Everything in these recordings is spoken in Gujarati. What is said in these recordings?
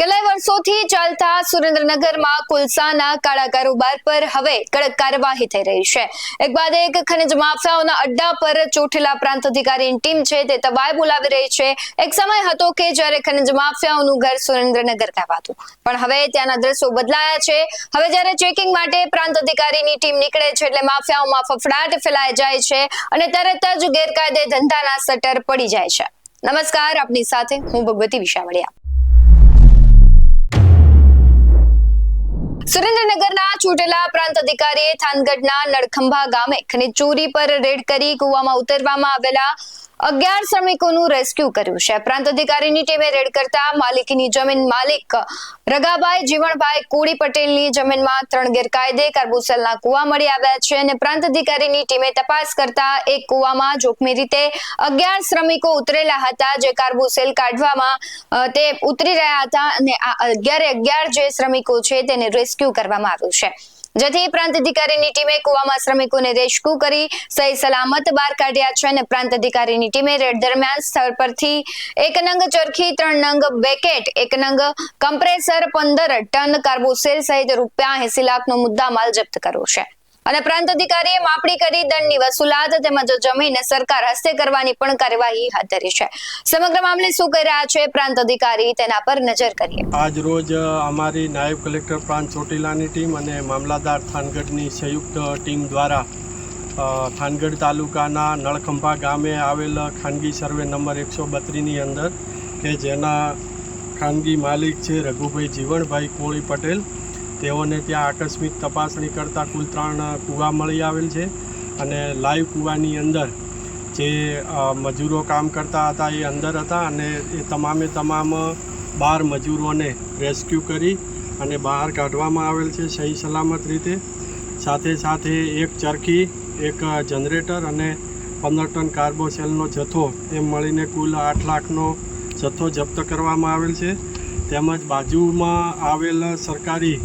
કેટલાય વર્ષોથી ચાલતા સુરેન્દ્રનગરમાં કોલસાના કાળા કારોબાર પર હવે કડક કાર્યવાહી થઈ રહી છે. એક બાદ એક ખનિજ માફિયાઓના અડ્ડા પર ચોટીલા પ્રાંત અધિકારીની ટીમ છે તે તવાઈ બોલાવી રહી છે. એક સમય હતો કે જ્યારે ખનિજ માફિયાઓનું ઘર સુરેન્દ્રનગર કહેવાતું, પણ હવે ત્યાંના દ્રશ્યો બદલાયા છે. હવે જ્યારે ચેકિંગ માટે પ્રાંત અધિકારીની ટીમ નીકળે છે એટલે માફિયાઓમાં ફફડાટ ફેલાઈ જાય છે અને તરત જ ગેરકાયદે ધંધાના સટર પડી જાય છે. નમસ્કાર, આપની સાથે હું ભગવતી વિશાવડિયા. સુરેન્દ્રનગરના ચોટીલા પ્રાંત અધિકારીએ થાનગઢના નળખંભા ગામે ખનીજ ચોરી પર રેડ કરી કૂવામાં ઉતરવામાં આવેલા 11 શ્રમિકોનું રેસ્ક્યુ કર્યું છે. પ્રાંત અધિકારીની ટીમે રેડ કરતા માલિકીની જમીન માલિક રગાભાઈ જીવણભાઈ કોળી પટેલની જમીનમાં 3 ગેરકાયદે કાર્બોસેલના કૂવા મળી આવ્યા છે અને પ્રાંત અધિકારીની ટીમે તપાસ કરતા એક કૂવામાં જોખમી રીતે 11 શ્રમિકો ઉતરેલા હતા, જે કાર્બોસેલ કાઢવામાં તે ઉતરી રહ્યા હતા અને આ 11 જે શ્રમિકો છે તેને રેસ્ક્યુ કરવામાં આવ્યું છે. જેથી પ્રાંત અધિકારીની ટીમે કૂવામાં શ્રમિકોને રેસ્ક્યુ કરી સહી સલામત બહાર કાઢ્યા છે અને પ્રાંત અધિકારીની ટીમે રેડ દરમિયાન સ્થળ પરથી 1 નંગ ચરખી, 3 નંગ બેકેટ, 1 નંગ કમ્પ્રેસર, 15 ટન કાર્બોસેલ સહિત ₹80 લાખનો મુદ્દામાલ જપ્ત કર્યો છે અને પ્રાંત અધિકારીએ માપણી કરી દંડની વસૂલાત તેમજ જમીન સરકાર હસ્તે કરવાની પણ કાર્યવાહી હાથ ધરી છે. સમગ્ર મામલે શું કરી રહ્યા છે પ્રાંત અધિકારી, તેના પર નજર કરીએ. આજ રોજ અમારી નાયબ કલેક્ટર પ્રાંત ચોટીલાની ટીમ અને મામલાદાર થાનગઢની સંયુક્ત ટીમ દ્વારા થાનગઢ તાલુકાના નળખંભા ગામે આવેલ ખાનગી સર્વે નંબર 132ની અંદર કે જેના ખાનગી માલિક છે રઘુભાઈ જીવણભાઈ કોળી પટેલ, તેઓને ત્યાં આકસ્મિક તપાસણી કરતાં કુલ 3 કૂવા મળી આવેલ છે અને લાઈવ કૂવાની અંદર જે મજૂરો કામ કરતા હતા એ અંદર હતા અને એ તમામે તમામ 12 મજૂરોને રેસ્ક્યુ કરી અને બહાર કાઢવામાં આવેલ છે સહી સલામત રીતે. સાથે સાથે એક ચરખી, એક જનરેટર અને 15 ટન કાર્બોસેલનો જથ્થો એમ મળીને કુલ 8 લાખનો જથ્થો જપ્ત કરવામાં આવેલ છે. તેમજ બાજુમાં આવેલ સરકારી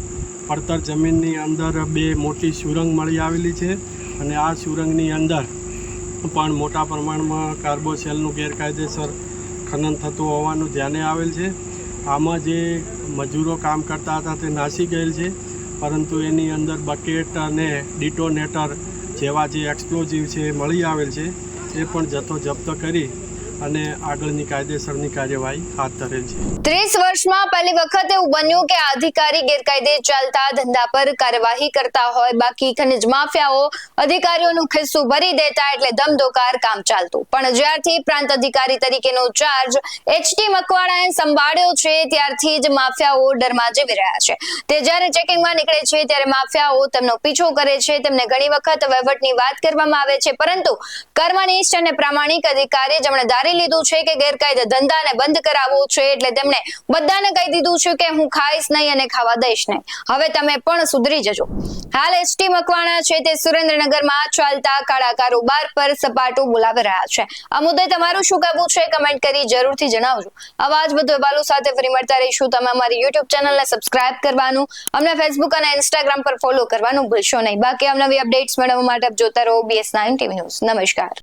પડતર જમીનની અંદર 2 મોટી સુરંગ મળી આવેલી છે અને આ સુરંગની અંદર પણ મોટા પ્રમાણમાં કાર્બોસેલનું ગેરકાયદેસર ખનન થતું હોવાનું ધ્યાને આવેલ છે. આમાં જે મજૂરો કામ કરતા હતા તે નાસી ગયેલ છે, પરંતુ એની અંદર બકેટ અને ડિટોનેટર જેવા જે એક્સપ્લોઝિવ છે એ મળી આવેલ છે. એ પણ જથ્થો જપ્ત કરી અને આગળની કાયદેસરની કાર્યવાહી હાથ ધરેલ છે. 30 વર્ષમાં પહેલી વખત એવું બન્યું કે આ અધિકારી ગેરકાયદે ચાલતા ધંધા પર કાર્યવાહી કરતા હોય, બાકી ખનિજ માફિયાઓ અધિકારીઓનું ખિસ્સું ભરી દેતા એટલે ધમધોકાર કામ ચાલતું. પણ જ્યારથી પ્રાંત અધિકારી તરીકેનો ચાર્જ HT મકવાણાએ સંભાળ્યો છે ત્યારથી જ માફિયાઓ ડરમાં જીવી રહ્યા છે. તે જ્યારે ચેકિંગમાં નીકળે છે ત્યારે માફિયાઓ તેમનો પીછો કરે છે. તેમને ઘણી વખત વહીવટની વાત કરવામાં આવે છે, પરંતુ કર્મનિષ્ઠ અને પ્રામાણિક અધિકારી જેમણે લીધું છે કે ગેરકાયદે ધંધાને બંધ કરાવવો છે એટલે તેમણે બધાને કહી દીધું છે કે હું ખાઈશ નહીં અને ખાવા દઈશ નહીં. હવે તમે પણ સુધરી જજો. હાલ HT મકવાણા છે તે સુરેન્દ્રનગરમાં ચાલતા કાળા કારોબાર પર સપાટું બોલાવી રહ્યા છે. આ મુદ્દે તમારું શું કહેવું છે કમેન્ટ કરી જરૂરથી જણાવજો. આવા જ વધુ અહેવાલો સાથે ફરી મળતા રહીશું. તમે અમારી YouTube ચેનલને સબસ્ક્રાઇબ કરવાનું, અમને Facebook અને Instagram પર ફોલો કરવાનું ભૂલશો નહીં. બાકી અવનવી અપડેટ્સ મેળવવા માટે આપ જોતા રહો BS9 TV ન્યૂઝ. નમસ્કાર.